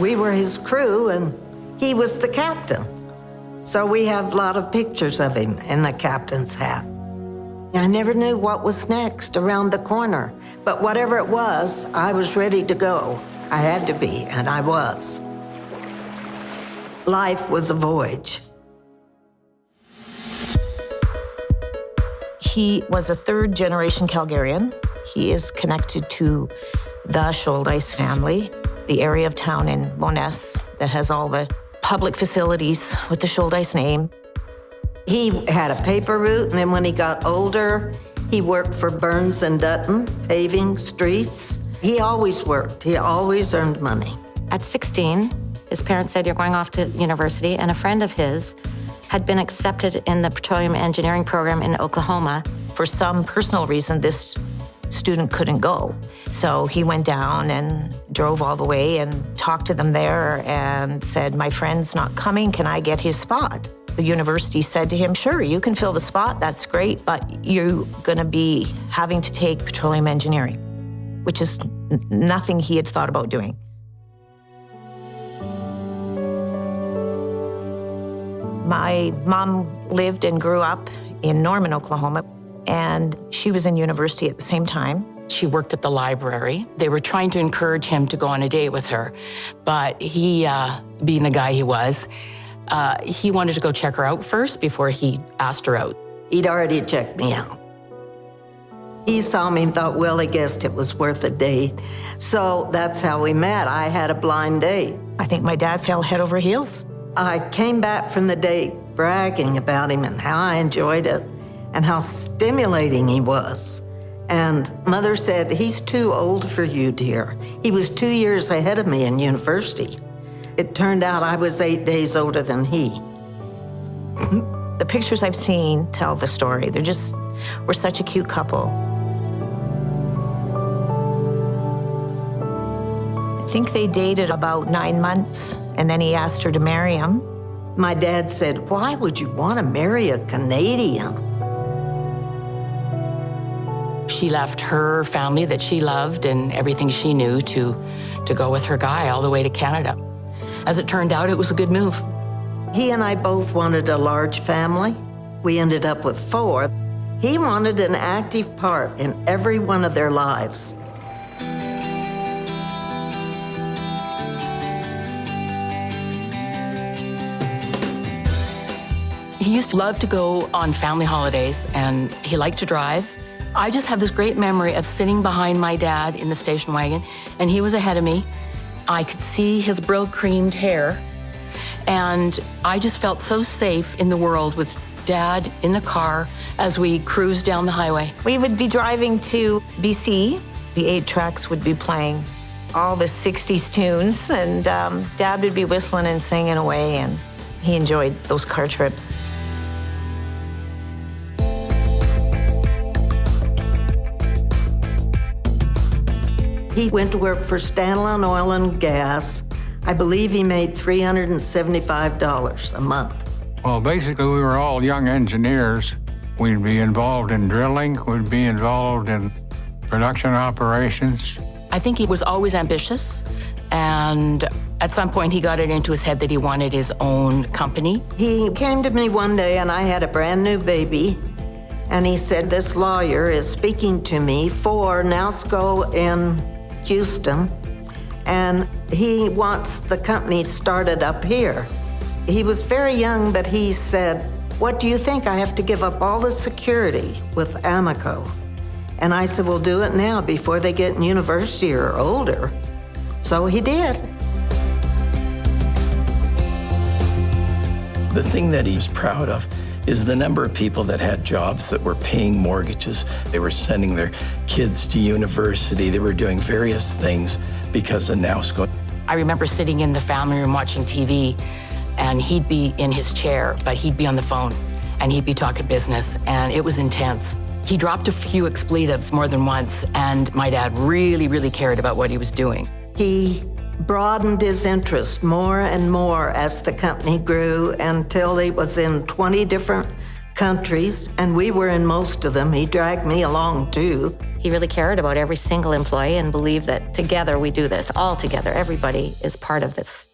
We were his crew, and he was the captain. So we have a lot of pictures of him in the captain's hat. I never knew what was next around the corner, but whatever it was, I was ready to go. I had to be, and I was. Life was a voyage. He was a third-generation Calgarian. He is connected to the Shouldice family, the area of town in Moness that has all the public facilities with the Shouldice name. He had a paper route, and then when he got older, he worked for Burns and Dutton, paving streets. He always worked. He always earned money. At 16, his parents said, "You're going off to university," and a friend of his had been accepted in the petroleum engineering program in Oklahoma. For some personal reason, this student couldn't go. So he went down and drove all the way and talked to them there and said, "My friend's not coming, can I get his spot?" The university said to him, "Sure, you can fill the spot, that's great, but you're gonna be having to take petroleum engineering," which is nothing he had thought about doing. My mom lived and grew up in Norman, Oklahoma, and she was in university at the same time. She worked at the library. They were trying to encourage him to go on a date with her, but he, being the guy he was, he wanted to go check her out first before he asked her out. He'd already checked me out. He saw me and thought, well, I guessed it was worth a date. So that's how we met. I had a blind date. I think my dad fell head over heels. I came back from the date bragging about him and how I enjoyed it and how stimulating he was. And Mother said, "He's too old for you, dear." He was 2 years ahead of me in university. It turned out I was 8 days older than he. The pictures I've seen tell the story. We're such a cute couple. I think they dated about 9 months, and then he asked her to marry him. My dad said, "Why would you want to marry a Canadian?" She left her family that she loved and everything she knew to go with her guy all the way to Canada. As it turned out, it was a good move. He and I both wanted a large family. We ended up with 4. He wanted an active part in every one of their lives. He used to love to go on family holidays, and he liked to drive. I just have this great memory of sitting behind my dad in the station wagon, and he was ahead of me. I could see his brill-creamed hair, and I just felt so safe in the world with Dad in the car as we cruised down the highway. We would be driving to BC. The 8 tracks would be playing all the 60s tunes, and Dad would be whistling and singing away, and he enjoyed those car trips. He went to work for Stanlon Oil and Gas. I believe he made $375 a month. Well, basically, we were all young engineers. We'd be involved in drilling, we'd be involved in production operations. I think he was always ambitious, and at some point he got it into his head that he wanted his own company. He came to me one day and I had a brand new baby, and he said, "This lawyer is speaking to me for NASCO in Houston, and he wants the company started up here." He was very young, but he said, "What do you think? I have to give up all the security with Amoco." And I said, "Well, do it now before they get in university or older." So he did. The thing that he's proud of is the number of people that had jobs that were paying mortgages. They were sending their kids to university. They were doing various things because of NASCO. I remember sitting in the family room watching TV, and he'd be in his chair, but he'd be on the phone, and he'd be talking business, and it was intense. He dropped a few expletives more than once, and my dad really, really cared about what he was doing. He broadened his interest more and more as the company grew until he was in 20 different countries, and we were in most of them. He dragged me along too. He really cared about every single employee and believed that together we do this, all together. Everybody is part of this.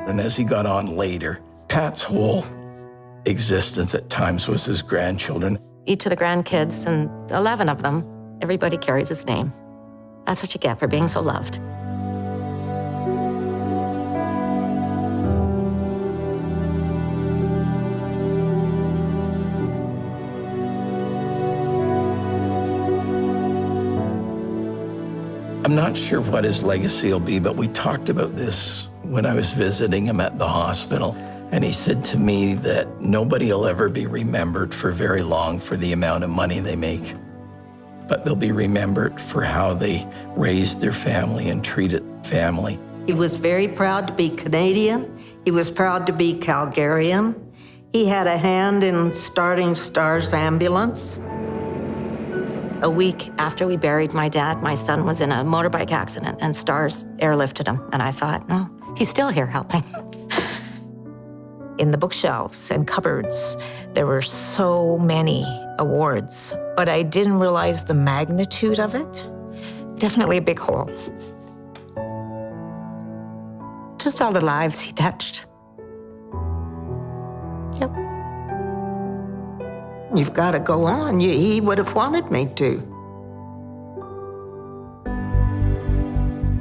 And as he got on later, Pat's whole existence at times was his grandchildren. Each of the grandkids, and 11 of them, everybody carries his name. That's what you get for being so loved. I'm not sure what his legacy will be, but we talked about this when I was visiting him at the hospital. And he said to me that nobody will ever be remembered for very long for the amount of money they make, but they'll be remembered for how they raised their family and treated family. He was very proud to be Canadian. He was proud to be Calgarian. He had a hand in starting STARS ambulance. A week after we buried my dad, my son was in a motorbike accident and STARS airlifted him. And I thought, no, he's still here helping. In the bookshelves and cupboards, there were so many awards, but I didn't realize the magnitude of it. Definitely a big hole. Just all the lives he touched. Yep. You've got to go on. He would have wanted me to.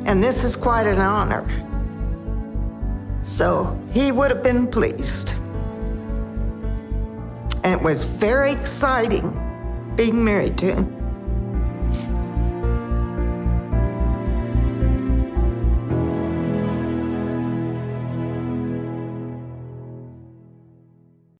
And this is quite an honor. So he would have been pleased. And it was very exciting being married to him.